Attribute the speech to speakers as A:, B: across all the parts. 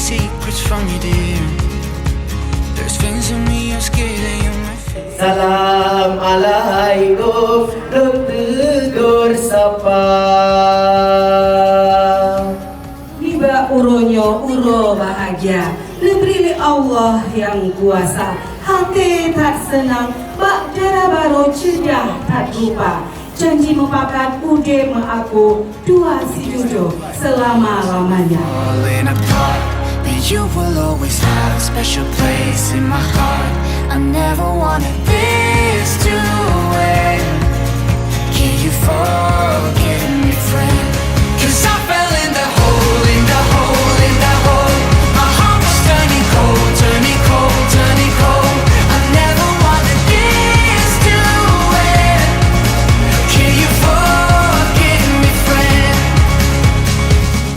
A: secrets from you, dear. There's things in me you're scared that you might feel.
B: Assalamualaikum, tegur sapa.
C: Tiba uronyo uro bahagia, diberi Allah yang kuasa. Hati tak senang, bak darah baru cedah tak lupa. Janji mempakat ude aku dua si jodoh selama-lamanya.
A: Falling apart, but you will always have a special place in my heart. I never wanted this to end. Can you forgive me, friend? 'Cause I fell in the hole, in the hole, in the hole. My heart was turning cold, turning cold, turning cold. I never wanted this to end. Can you forgive me, friend?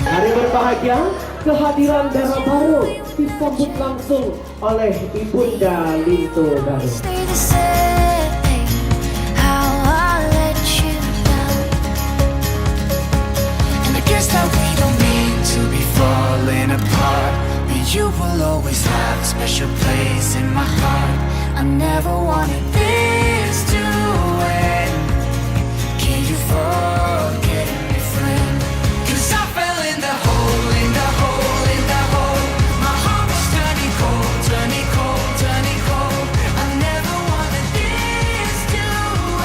B: Hari berbahagia, kehadiran darah baru disambut langsung oleh Ibunda Linto Daru.
A: Stay the same, how I let you down. And I guess that we don't mean to be falling apart, but you will always have a special place in my heart. I never wanted this to end. Can you forgive me, friend? 'Cause I fell in the hole, in the hole, in the hole. My heart was turning cold, turning cold, turning cold. I never wanted this to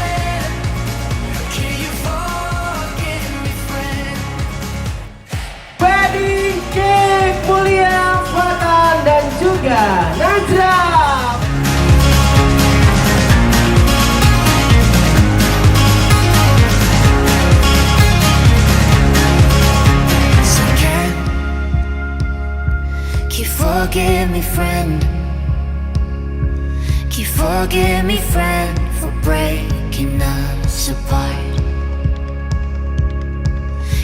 A: end. Can you forgive me, friend?
B: Wedding Cake Mulia Fatan dan juga Najra.
A: So can you forgive me, friend? Can you forgive me, friend, for breaking us apart?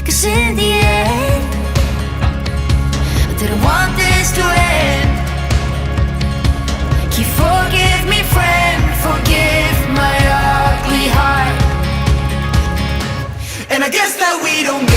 A: 'Cause in the end, I didn't want this to end. Can you forgive me, friend? Forgive my ugly heart. And I guess that we don't